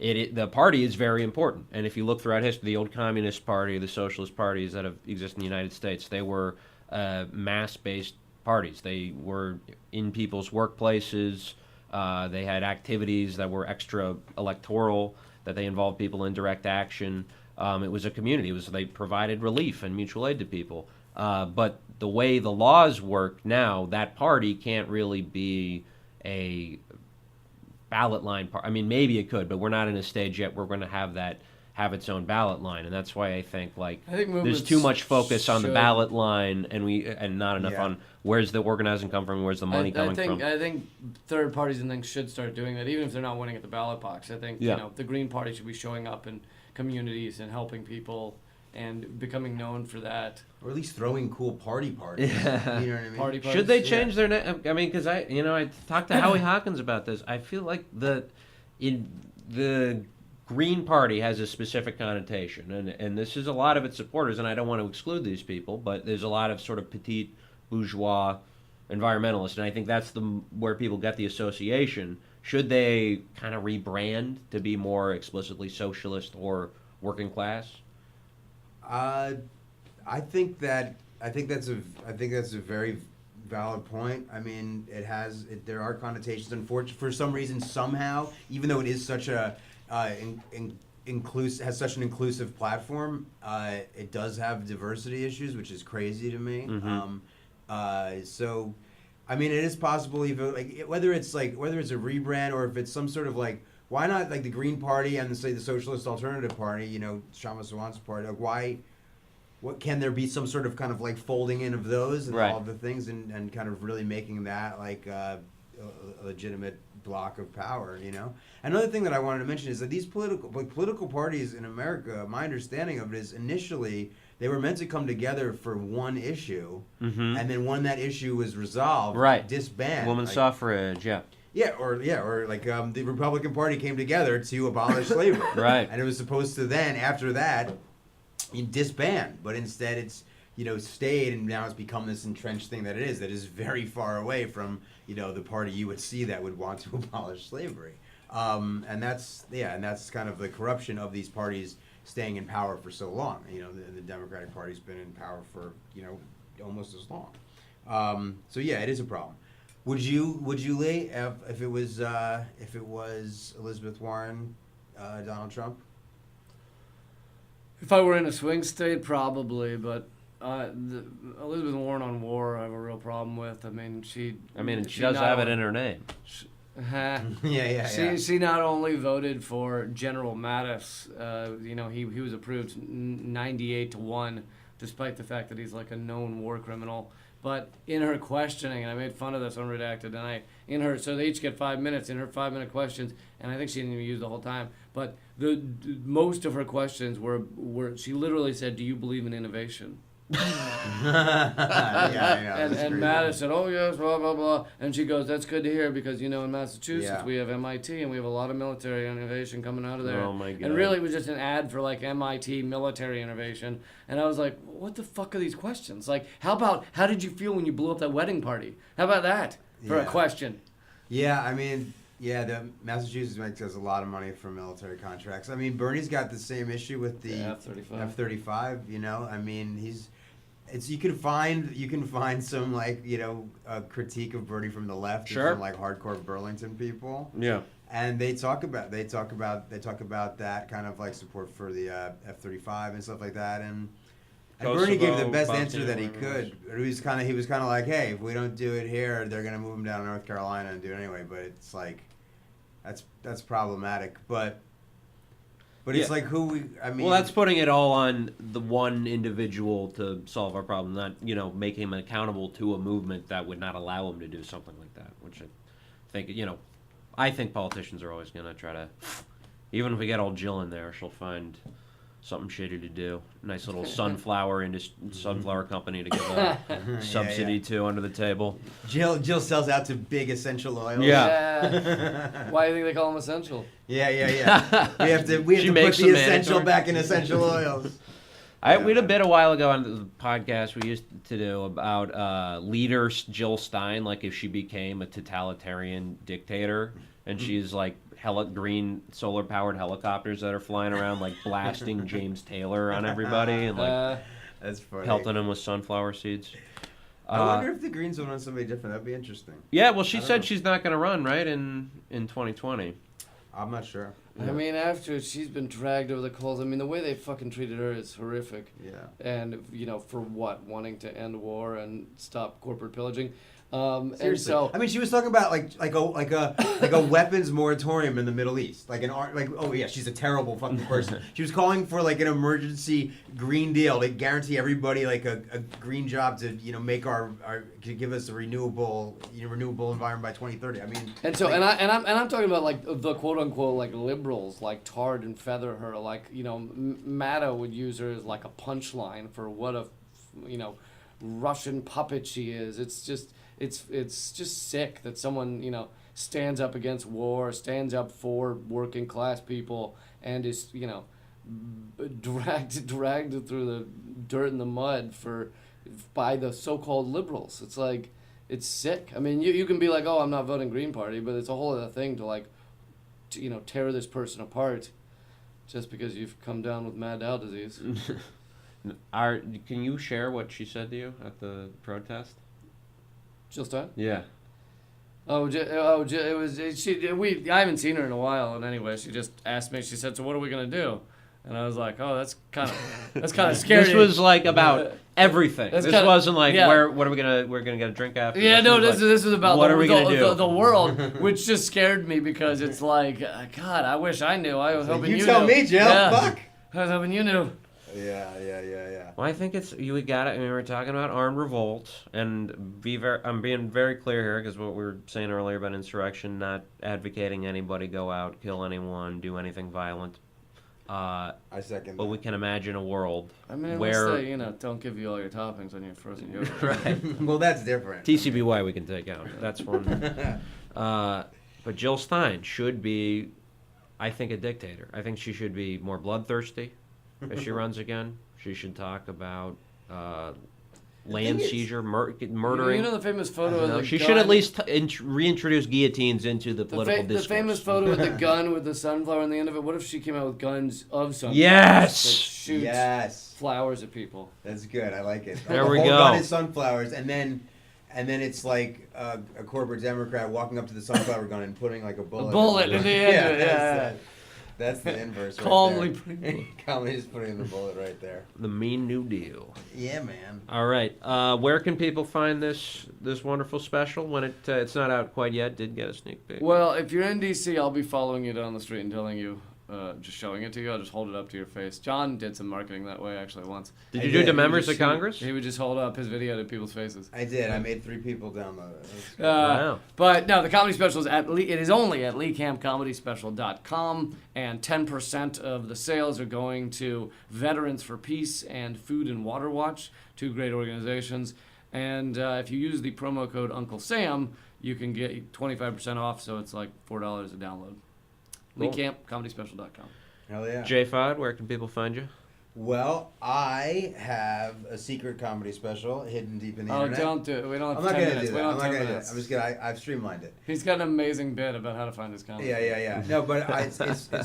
the party is very important. And if you look throughout history, the old Communist Party, the socialist parties that have existed in the United States, they were mass-based parties. They were in people's workplaces. They had activities that were extra electoral, that they involved people in direct action. It was a community. They provided relief and mutual aid to people. But the way the laws work now, that party can't really be a ballot line party. I mean, maybe it could, but we're not in a stage yet where we're going to have its own ballot line, and that's why I think there's too much focus on the ballot line, and not enough on where's the organizing come from, where's the money coming from. I think third parties and things should start doing that, even if they're not winning at the ballot box. I think the Green Party should be showing up in communities and helping people and becoming known for that. Or at least throwing cool parties. Yeah. You know what I mean? Party parties. Should they change their name? I mean, because I talked to Howie Hawkins about this. I feel like the Green Party has a specific connotation, and this is a lot of its supporters, and I don't want to exclude these people, but there's a lot of sort of petite bourgeois environmentalists, and I think that's where people get the association. Should they kind of rebrand to be more explicitly socialist or working class? I think that's a very valid point. I mean, there are connotations. Unfortunately, for some reason, somehow, even though it is such a has such an inclusive platform, it does have diversity issues, which is crazy to me. Mm-hmm. So, I mean, it is possible, even whether it's a rebrand or if it's some sort of why not the Green Party and the Socialist Alternative Party, Shama Swan's party? Why what can there be some sort of kind of like folding in of those and Right. all of the things and kind of really making that like a legitimate block of power, you know? Another thing that I wanted to mention is that these political parties in America, my understanding of it is initially they were meant to come together for one issue, and then when that issue was resolved, Right. disband. Women's like, suffrage, yeah. Yeah, or like the Republican Party came together to abolish slavery. Right. And it was supposed to then, after that, disband. But instead it's, stayed, and now it's become this entrenched thing that is very far away from, the party you would see that would want to abolish slavery. And that's kind of the corruption of these parties staying in power for so long. The Democratic Party's been in power for, almost as long. So yeah, it is a problem. Would you, Lee, if it was Elizabeth Warren, Donald Trump? If I were in a swing state, probably, but Elizabeth Warren on war, I have a real problem with. I mean, she does have it in her name. Yeah. She not only voted for General Mattis, he was approved 98-1, despite the fact that he's like a known war criminal. But in her questioning, and I made fun of this on Redacted Tonight, so they each get 5 minutes in her 5-minute questions, and I think she didn't even use the whole time. But most of her questions were she literally said, "Do you believe in innovation?" Yeah. And Mattis said, "Oh yes, blah blah blah," and she goes, "That's good to hear because in Massachusetts we have MIT and we have a lot of military innovation coming out of there." Oh my God. And really, it was just an ad for like MIT military innovation, and I was like, "What the fuck are these questions? Like, how did you feel when you blew up that wedding party? How about that for a question?" Yeah, the Massachusetts makes us a lot of money from military contracts. Bernie's got the same issue with the F-35. You can find some a critique of Bernie from the left, sure, from like hardcore Burlington people. Yeah, and they talk about that kind of like support for the F-35 and stuff like that, and Bernie gave the best answer that he could. He was kind of like, hey, if we don't do it here, they're gonna move him down to North Carolina and do it anyway. But it's like, that's problematic. But it's like well, that's putting it all on the one individual to solve our problem, not making him accountable to a movement that would not allow him to do something like that. Which I think politicians are always gonna try to, even if we get old Jill in there, she'll find something shitty to do. Nice little sunflower company to give a subsidy to under the table. Jill sells out to big essential oils. Yeah. Why do you think they call them essential? Yeah. We have to put the essential back in essential oils. We had a bit a while ago on the podcast we used to do about leader Jill Stein, like if she became a totalitarian dictator, and she's like green solar-powered helicopters that are flying around, like blasting James Taylor on everybody and like that's funny. pelting him with sunflower seeds. I wonder if the Greens would run somebody different. That'd be interesting. Yeah, well, she said she's not going to run, right, in 2020. I'm not sure. Yeah. After she's been dragged over the coals. The way they fucking treated her is horrific. Yeah. And for what? Wanting to end war and stop corporate pillaging. Seriously. And so she was talking about like a weapons moratorium in the Middle East, she's a terrible fucking person. She was calling for like an emergency Green Deal to guarantee everybody like a green job to make to give us a renewable environment by 2030. I'm talking about like the quote unquote like liberals like tarred and feather her, like Maddow would use her as like a punchline for what a Russian puppet she is. It's just sick that someone, stands up against war, stands up for working class people, and is, dragged through the dirt and the mud by the so-called liberals. It's like, it's sick. You can be like, oh, I'm not voting Green Party, but it's a whole other thing to tear this person apart just because you've come down with mad cow disease. Can you share what she said to you at the protest? Jill Stein? Yeah. I haven't seen her in a while, and anyway, she just asked me. She said, "So what are we gonna do?" And I was like, "Oh, that's kind of scary." This was like about everything. This wasn't like we're gonna get a drink after. Yeah, this was about what are we gonna do? The world, which just scared me because it's like, God, I wish I knew. I was hoping you knew. You tell me, Jill. Yeah. Fuck. I was hoping you knew. Yeah. Well, I think we got it. I mean, we're talking about armed revolt, and I'm being very clear here because what we were saying earlier about insurrection, not advocating anybody go out, kill anyone, do anything violent. I second But that. we can imagine a world I mean, where unless they, don't give you all your toppings on your frozen yogurt. right. Well, that's different. TCBY we can take out. That's one. But Jill Stein should be, I think, a dictator. I think she should be more bloodthirsty if she runs again. She should talk about land seizure, murdering. You know the famous photo of the she gun? should at least reintroduce guillotines into the political The discourse. famous photo with the gun with the sunflower on the end of it. What if she came out with guns of sunflowers Yes! that shoot Yes. flowers at people? That's good. I like it. There the we whole go. gun is sunflowers, and then it's like a corporate Democrat walking up to the sunflower gun and putting like a bullet. In the end. Yeah, that's the inverse. Calmly right putting there. Calmly just putting the bullet right there. The mean New Deal. Yeah, man. All right. Where can people find this wonderful special when it's not out quite yet? Did get a sneak peek. Well, if you're in DC, I'll be following you down the street and telling you, just showing it to you. I'll just hold it up to your face. John did some marketing that way actually once. Did I you do it did. to He members Just of Congress? He would just hold up his video to people's faces. I did. I made 3 people download it. Wow. But no, the comedy special is it is only at LeeCampComedySpecial.com, and 10% of the sales are going to Veterans for Peace and Food and Water Watch, 2 great organizations. And if you use the promo code Uncle Sam, you can get 25% off. So it's like $4 a download. Cool. LeeCampComedySpecial.com. Hell yeah. JFOD, where can people find you? Well, I have a secret comedy special hidden deep in the Oh, internet. don't do it. We don't I'm have not 10 gonna minutes. do We that. don't I'm have not 10 gonna do that. minutes. I'm just kidding. I've streamlined it. He's got an amazing bit about how to find his comedy. Yeah. No, but it's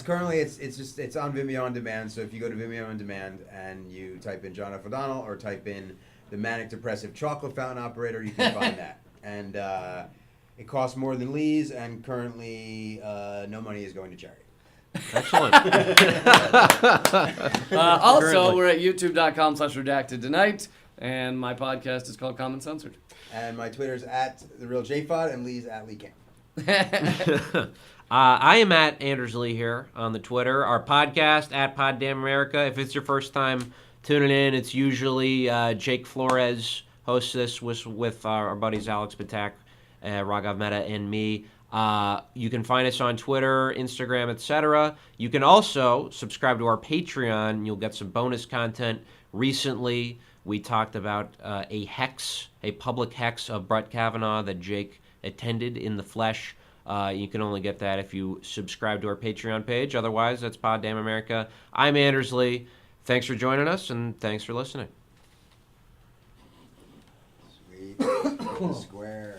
currently it's on Vimeo on demand. So if you go to Vimeo on demand and you type in John F. O'Donnell or type in the manic depressive chocolate fountain operator, you can find that. And it costs more than Lee's, and currently no money is going to charity. Excellent. Also, Currently. we're at youtube.com/Redacted Tonight, and my podcast is called Common Censored. And my Twitter's at the real JFOD, and Lee's at Lee Camp. I am at Anders Lee here on the Twitter. Our podcast at Pod Damn America. If it's your first time tuning in, it's usually Jake Flores hosts this with our buddies Alex Patak, Raghav Mehta, and me. You can find us on Twitter, Instagram, etc. You can also subscribe to our Patreon. You'll get some bonus content. Recently, we talked about a public hex of Brett Kavanaugh that Jake attended in the flesh. You can only get that if you subscribe to our Patreon page. Otherwise, that's Pod Damn America. I'm Anders Lee. Thanks for joining us, and thanks for listening. Sweet. Square.